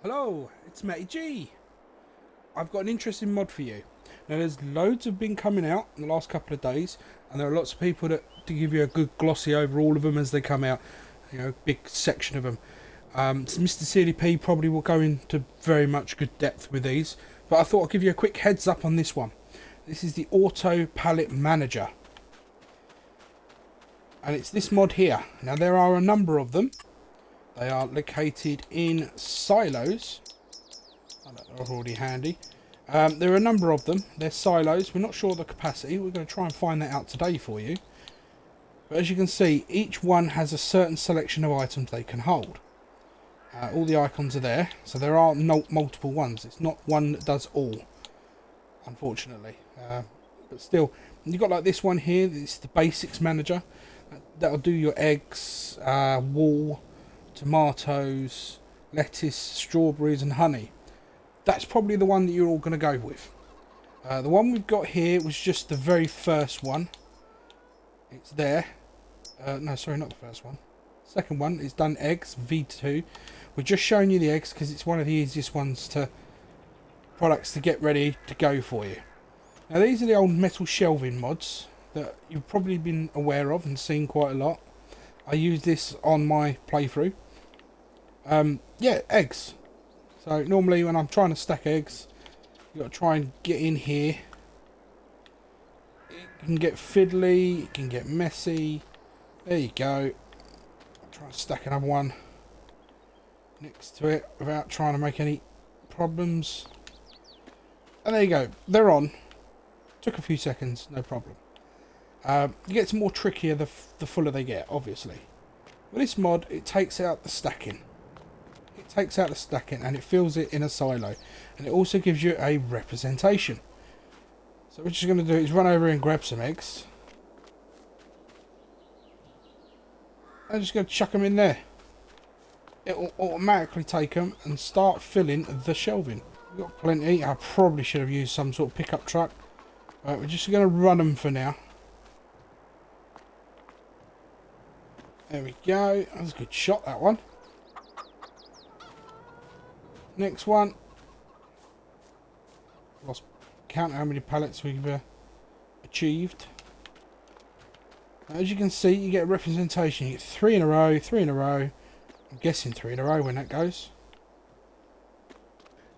Hello, it's Matty G. I've got an interesting mod for you. Now there's loads have been coming out in the last couple of days, and there are lots of people that to give you a good glossy over all of them as they come out. You know, big section of them. So Mr. CDP probably will go into very much good depth with these, but I thought I'd give you a quick heads up on this one. This is the Auto Pallet Manager, and it's this mod here. Now there are a number of them. They are located in silos. They're already handy. There are a number of them. They're silos. We're not sure of the capacity. We're going to try and find that out today for you. But as you can see, each one has a certain selection of items they can hold. All the icons are there. So there are multiple ones. It's not one that does all, unfortunately. But still, you've got like this one here. It's the Basics Manager. That'll do your eggs, wool, tomatoes, lettuce, strawberries and honey. That's probably the one that you're all going to go with. The one we've got here was just the very first one. It's there. No, sorry, not the first one. Second one is done eggs, V2. We're just showing you the eggs because it's one of the easiest ones to products to get ready to go for you. Now these are the old metal shelving mods that you've probably been aware of and seen quite a lot. I use this on my playthrough. Yeah, eggs. So normally when I'm trying to stack eggs, you've got to try and get in here. It can get fiddly, it can get messy. There you go. I'm trying to stack another one next to it without trying to make any problems. And there you go. They're on. Took a few seconds, no problem. It gets more trickier the fuller they get, obviously. With this mod, it takes out the stacking. It takes out the stacking and it fills it in a silo. And it also gives you a representation. So what you're going to do is run over and grab some eggs. I'm just going to chuck them in there. It will automatically take them and start filling the shelving. We've got plenty. I probably should have used some sort of pickup truck. Right, we're just going to run them for now. There we go. That was a good shot, that one. Next one. Lost count how many pallets we've achieved. Now, as you can see, you get a representation. You get 3 in a row, 3 in a row. I'm guessing 3 in a row when that goes.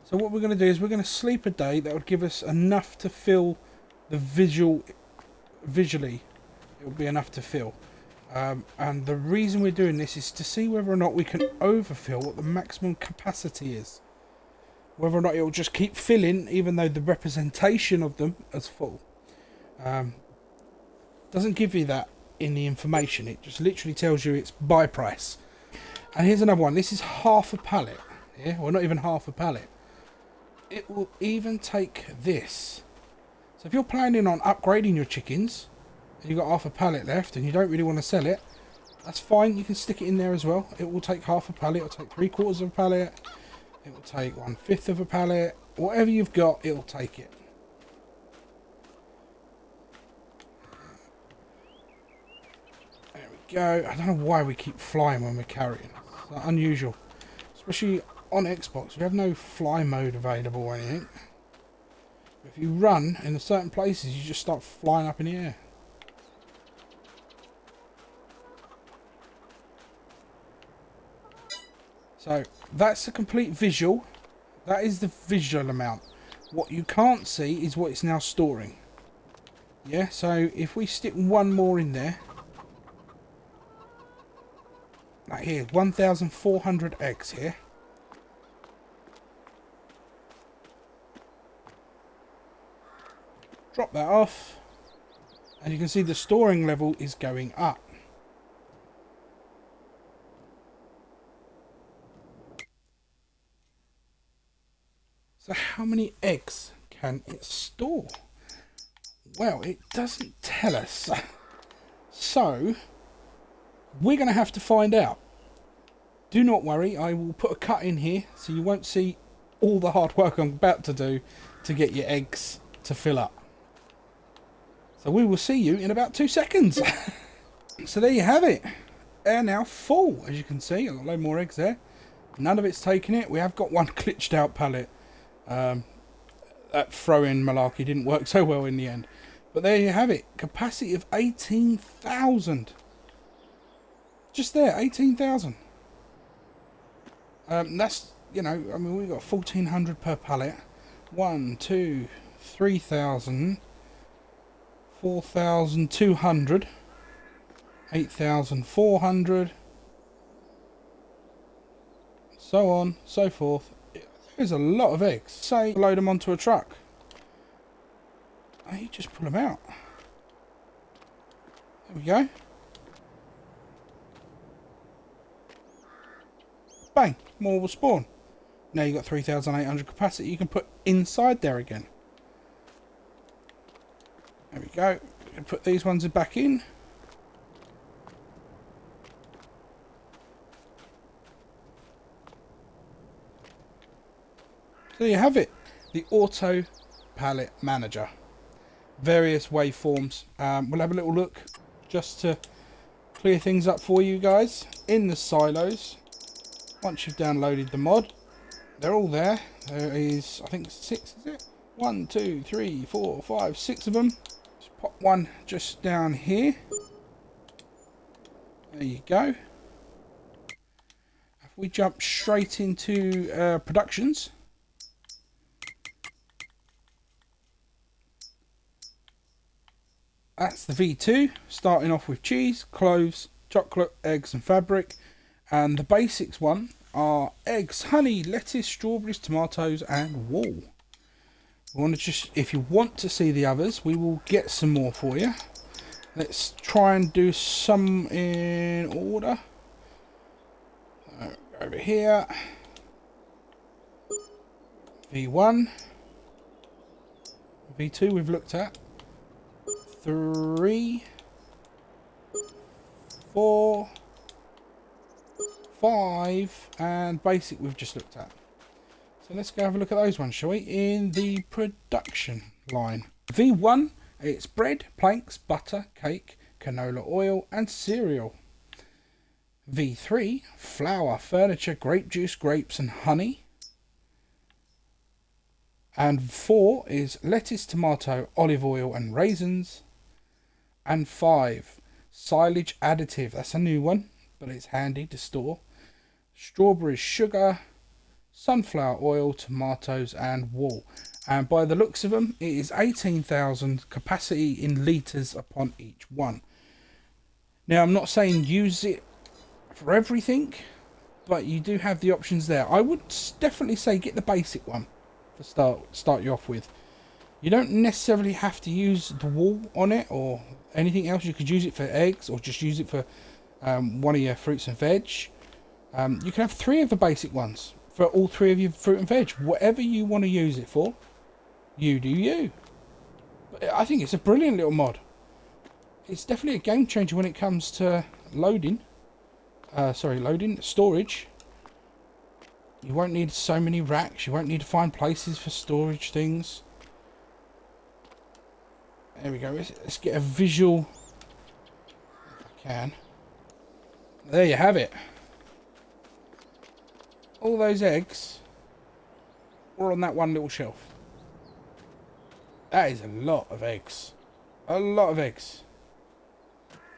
So what we're going to do is we're going to sleep a day that would give us enough to fill the visually. It will be enough to fill. And the reason we're doing this is to see whether or not we can overfill what the maximum capacity is. Whether or not it will just keep filling even though the representation of them is full. Doesn't give you that in the information. It just literally tells you it's buy price. And here's another one. This is half a pallet. Yeah, well, not even half a pallet. It will even take this. So if you're planning on upgrading your chickens and you've got half a pallet left and you don't really want to sell it, that's fine. You can stick it in there as well. It will take half a pallet. It will take 3/4 of a pallet. It will take 1/5 of a pallet. Whatever you've got, it will take it. There we go. I don't know why we keep flying when we're carrying. It's unusual. Especially on Xbox. We have no fly mode available or anything. If you run in certain places, you just start flying up in the air. So that's the complete visual. That is the visual amount. What you can't see is what it's now storing. Yeah, so if we stick one more in there. Like here, 1,400 eggs here. Drop that off. And you can see the storing level is going up. So how many eggs can it store? Well, it doesn't tell us. So, we're going to have to find out. Do not worry, I will put a cut in here so you won't see all the hard work I'm about to do to get your eggs to fill up. So we will see you in about 2 seconds. So there you have it. They're now full, as you can see. I've got a load more eggs there. None of it's taken it. We have got one glitched out pallet. That throw-in malarkey didn't work so well in the end. But there you have it. Capacity of 18,000. Just there, 18,000. That's, you know, I mean, we've got 1,400 per pallet. 1, 2, 3,000. 4,200. 8,400. So on, so forth. There's a lot of eggs. Say, load them onto a truck. You just pull them out. There we go. Bang, more will spawn. Now you've got 3,800 capacity you can put inside there again. There we go. Put these ones back in. There you have it. The Auto Pallet Manager. Various waveforms. We'll have a little look just to clear things up for you guys. In the silos, once you've downloaded the mod, they're all there. There is, I think, 6, is it? 1, 2, 3, 4, 5, 6 of them. Just pop one just down here. There you go. If we jump straight into productions. That's the V2, starting off with cheese, cloves, chocolate, eggs and fabric. And the basics one are eggs, honey, lettuce, strawberries, tomatoes and wool. We want to just, if you want to see the others, we will get some more for you. Let's try and do some in order. Over here. V1. V2 we've looked at. 3, 4, 5, and basic we've just looked at. So let's go have a look at those ones, shall we? In the production line. V1, it's bread, planks, butter, cake, canola oil, and cereal. V3, flour, furniture, grape juice, grapes, and honey. And 4 is lettuce, tomato, olive oil, and raisins. And 5, silage additive. That's a new one, but it's handy to store. Strawberries, sugar, sunflower oil, tomatoes, and wool. And by the looks of them, it is 18,000 capacity in litres upon each one. Now, I'm not saying use it for everything, but you do have the options there. I would definitely say get the basic one to start you off with. You don't necessarily have to use the wool on it or anything else. You could use it for eggs or just use it for one of your fruits and veg. You can have 3 of the basic ones for all 3 of your fruit and veg. Whatever you want to use it for, you do you. But I think it's a brilliant little mod. It's definitely a game changer when it comes to loading. Storage. You won't need so many racks. You won't need to find places for storage things. There we go. Let's get a visual. If I can. There you have it. All those eggs were on that one little shelf. That is a lot of eggs. A lot of eggs.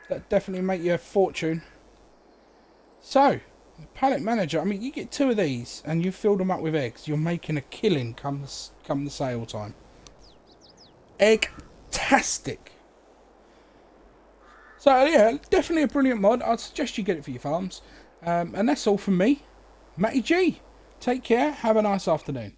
That definitely make you a fortune. So, the Pallet Manager, I mean, you get 2 of these and you fill them up with eggs. You're making a killing come the sale time. Egg-tastic. So, yeah, definitely a brilliant mod. I'd suggest you get it for your farms. And that's all from me, Matty G. Take care. Have a nice afternoon.